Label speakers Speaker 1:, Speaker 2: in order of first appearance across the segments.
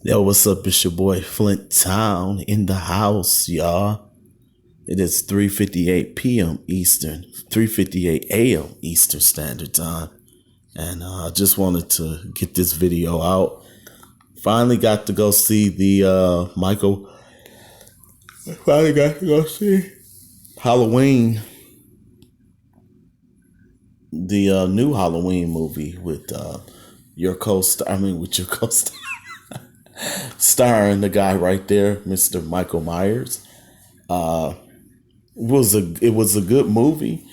Speaker 1: Yo, what's up? It's your boy Flint Town in the house, y'all. It is 3:58 p.m. Eastern, 3:58 a.m. Eastern Standard Time. And I just wanted to get this video out. Finally got to go see the Michael. Finally got to go see Halloween, the new Halloween movie with your co-star. I mean, with your co-star, starring the guy right there, Mr. Michael Myers. It was a good movie.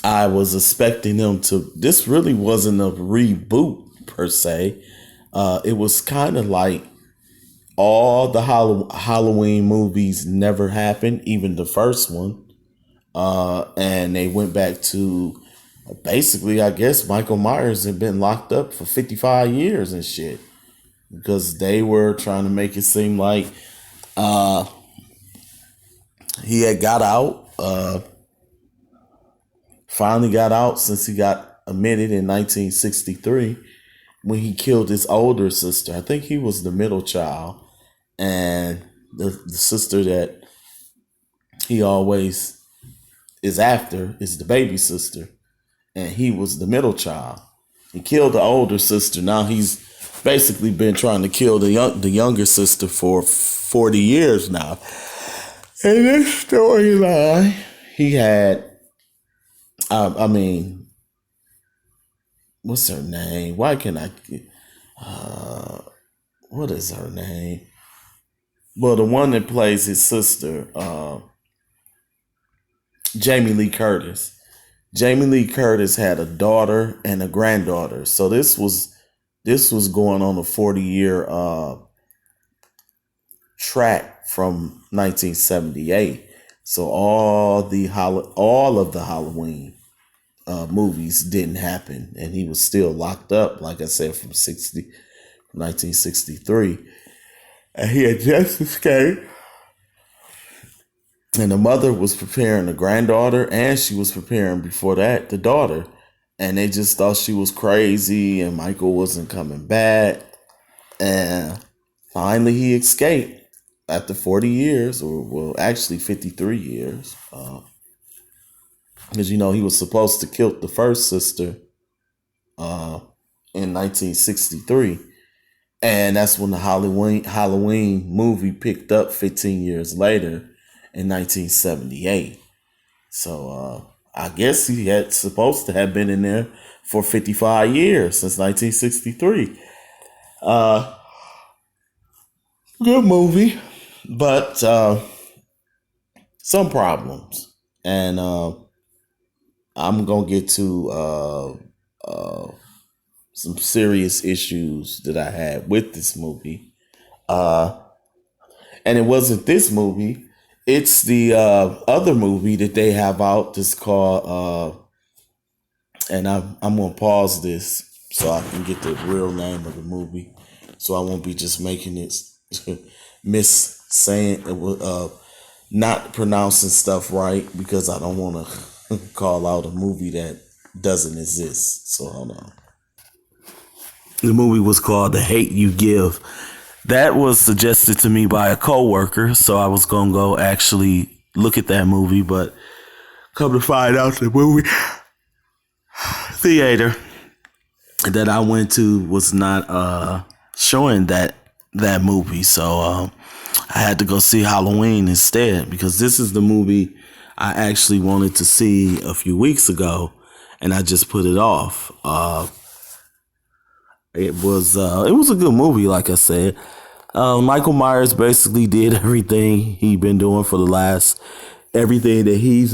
Speaker 1: I was expecting them to. This really wasn't a reboot per se. It was kind of like all the Halloween movies never happened, even the first one. And they went back to basically, I guess Michael Myers had been locked up for 55 years and shit because they were trying to make it seem like uh, he had got out. Finally got out since he got admitted in 1963 when he killed his older sister. I think he was the middle child, and the sister that he always is after is the baby sister, and he was the middle child. He killed the older sister. Now he's basically been trying to kill the younger sister for 40 years now. In this storyline, he had, I mean, what's her name? Why can I? What is her name? Well, the one that plays his sister, Jamie Lee Curtis. Jamie Lee Curtis had a daughter and a granddaughter. So this was going on a 40-year track from 1978. So all of the Halloween movies didn't happen, and he was still locked up, like I said, from 1963, and he had just escaped. And the mother was preparing the granddaughter, and she was preparing before that the daughter, and they just thought she was crazy, and Michael wasn't coming back, and finally he escaped after 40 years, or well, actually 53 years. Because he was supposed to kill the first sister uh, in 1963, and that's when the Halloween movie picked up 15 years later in 1978. So I guess he had supposed to have been in there for 55 years since 1963. Uh, Good movie, but some problems, and I'm gonna get to some serious issues that I had with this movie. Uh, and it wasn't this movie; it's the other movie that they have out. That's called, and I'm gonna pause this so I can get the real name of the movie, so I won't be just making it miss saying not pronouncing stuff right, because I don't want to call out a movie that doesn't exist. So hold on. The movie was called The Hate You Give. That was suggested to me by a coworker, so I was gonna go actually look at that movie, but come to find out, the movie theater that I went to was not showing that movie, so I had to go see Halloween instead, because this is the movie I actually wanted to see a few weeks ago, and I just put it off. It was a good movie, like I said. Michael Myers basically did everything that he's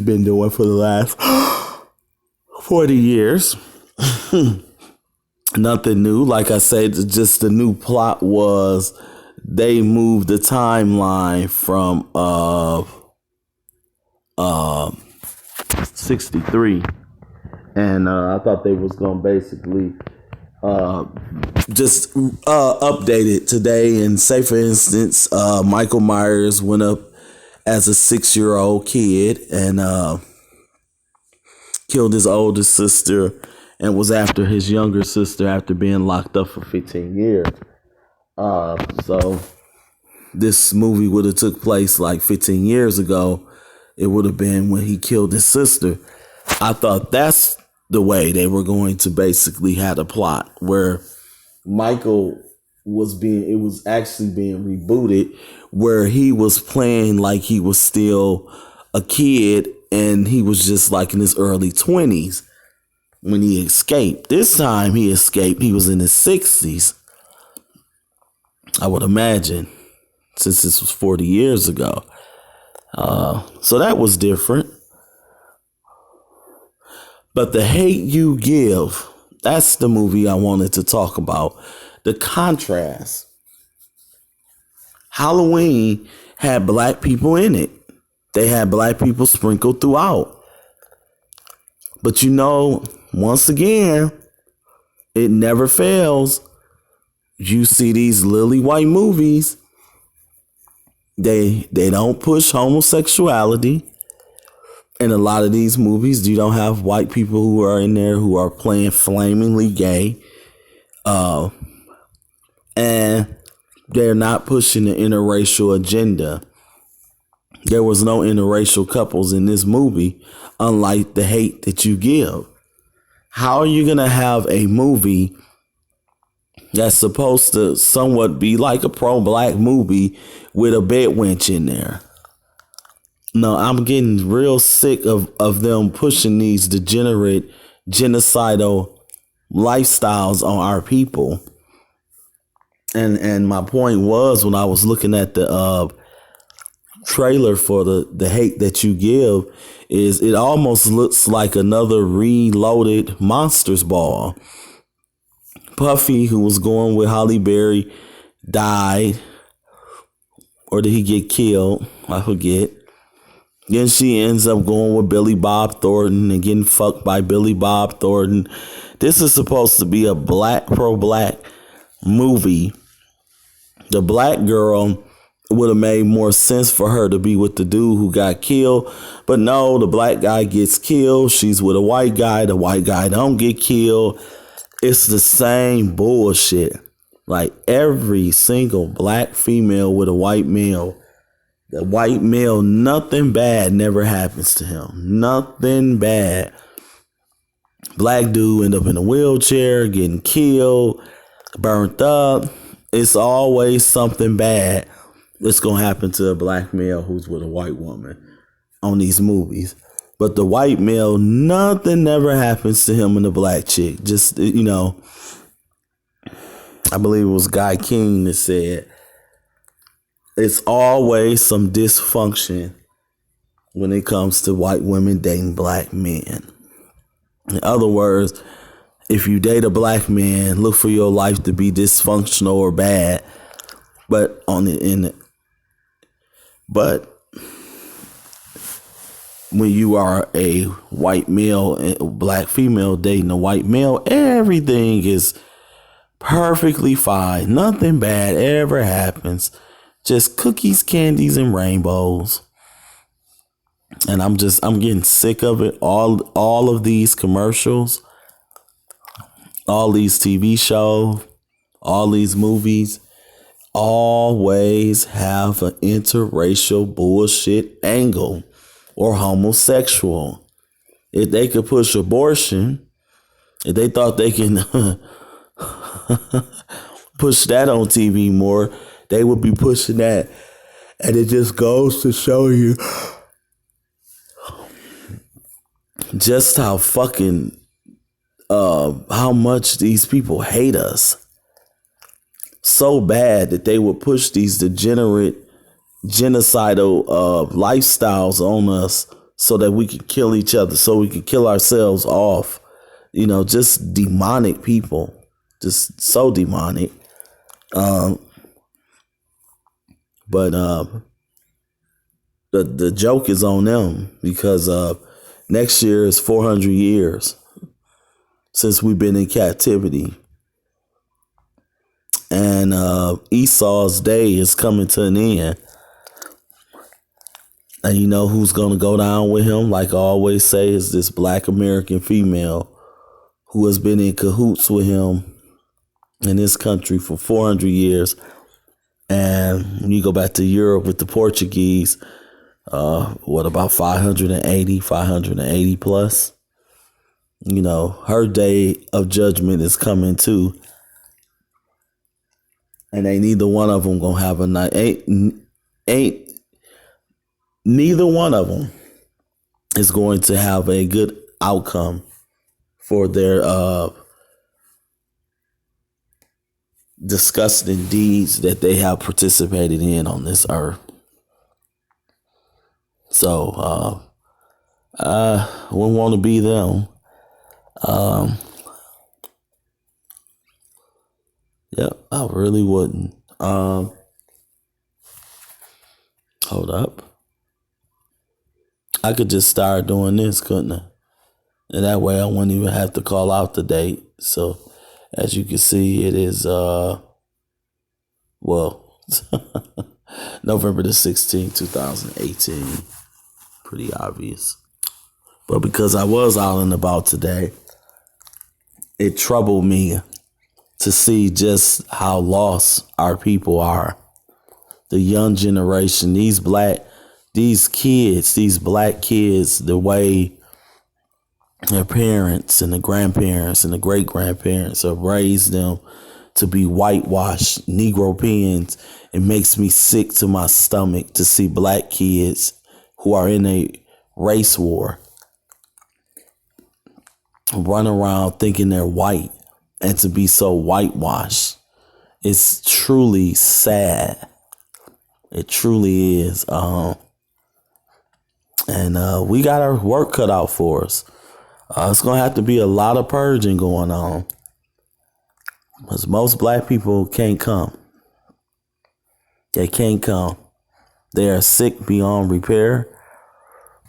Speaker 1: been doing for the last 40 years. Nothing new. Like I said, just the new plot was they moved the timeline from 63, and I thought they was gonna basically just update it today. And say, for instance, Michael Myers went up as a 6-year-old kid and killed his older sister and was after his younger sister after being locked up for 15 years. So this movie would have took place like 15 years ago. It would have been when he killed his sister. I thought that's the way they were going to basically have a plot where Michael it was actually being rebooted, where he was playing like he was still a kid and he was just like in his early 20s when he escaped. This time he escaped, he was in his 60s, I would imagine, since this was 40 years ago. So that was different. But The Hate U Give, that's the movie I wanted to talk about. The contrast. Halloween had black people in it. They had black people sprinkled throughout. But once again, it never fails. You see these lily white movies, they don't push homosexuality. In a lot of these movies, you don't have white people who are in there who are playing flamingly gay. And they're not pushing the interracial agenda. There was no interracial couples in this movie, unlike The Hate That You Give. How are you going to have a movie that's supposed to somewhat be like a pro-black movie with a bed wench in there? No, I'm getting real sick of them pushing these degenerate, genocidal lifestyles on our people. And my point was, when I was looking at the trailer for the Hate That You Give, is it almost looks like another reloaded Monsters Ball. Puffy, who was going with Halle Berry, died. Or did he get killed? I forget. Then she ends up going with Billy Bob Thornton and getting fucked by Billy Bob Thornton. This is supposed to be a pro-black movie. The black girl would have made more sense for her to be with the dude who got killed. But no, the black guy gets killed. She's with a white guy. The white guy don't get killed. It's the same bullshit. Like every single black female with a white male. The white male, nothing bad never happens to him. Nothing bad. Black dude end up in a wheelchair, getting killed, burnt up. It's always something bad that's going to happen to a black male who's with a white woman on these movies. But the white male, nothing never happens to him and the black chick. Just, I believe it was Guy King that said, it's always some dysfunction when it comes to white women dating black men. In other words, if you date a black man, look for your life to be dysfunctional or bad. But when you are a white male and a black female dating a white male, everything is perfectly fine. Nothing bad ever happens. Just cookies, candies, and rainbows. And I'm getting sick of it. All of these commercials, all these TV shows, all these movies always have an interracial bullshit angle or homosexual. If they could push abortion, if they thought they can push that on TV more, they would be pushing that. And it just goes to show you just how fucking, how much these people hate us. So bad that they would push these degenerate, genocidal lifestyles on us so that we could kill each other, so we could kill ourselves off. Just demonic people. Just so demonic. But the joke is on them because next year is 400 years since we've been in captivity. And Esau's day is coming to an end. And you know who's going to go down with him? Like I always say, is this black American female who has been in cahoots with him in this country for 400 years. And when you go back to Europe with the Portuguese, about 580 plus? Her day of judgment is coming too. And ain't neither one of them gonna have a night. Ain't neither one of them is going to have a good outcome for their disgusting deeds that they have participated in on this earth. So I wouldn't want to be them. Yeah, I really wouldn't. Hold up. I could just start doing this, couldn't I? And that way I wouldn't even have to call out the date. So as you can see, it is November the 16th, 2018. Pretty obvious. But because I was out and about today, it troubled me to see just how lost our people are. The young generation, these black kids, the way their parents and the grandparents and the great grandparents have raised them to be whitewashed Nergopeans. It makes me sick to my stomach to see black kids who are in a race war run around thinking they're white and to be so whitewashed. It's truly sad. It truly is. And we got our work cut out for us. It's going to have to be a lot of purging going on, because most black people can't come. They can't come. They are sick beyond repair.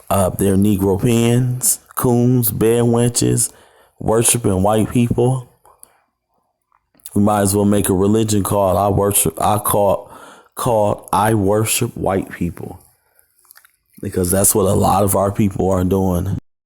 Speaker 1: They're Nergopeans, coons, bed wenches, worshiping white people. We might as well make a religion called I worship white people, because that's what a lot of our people are doing.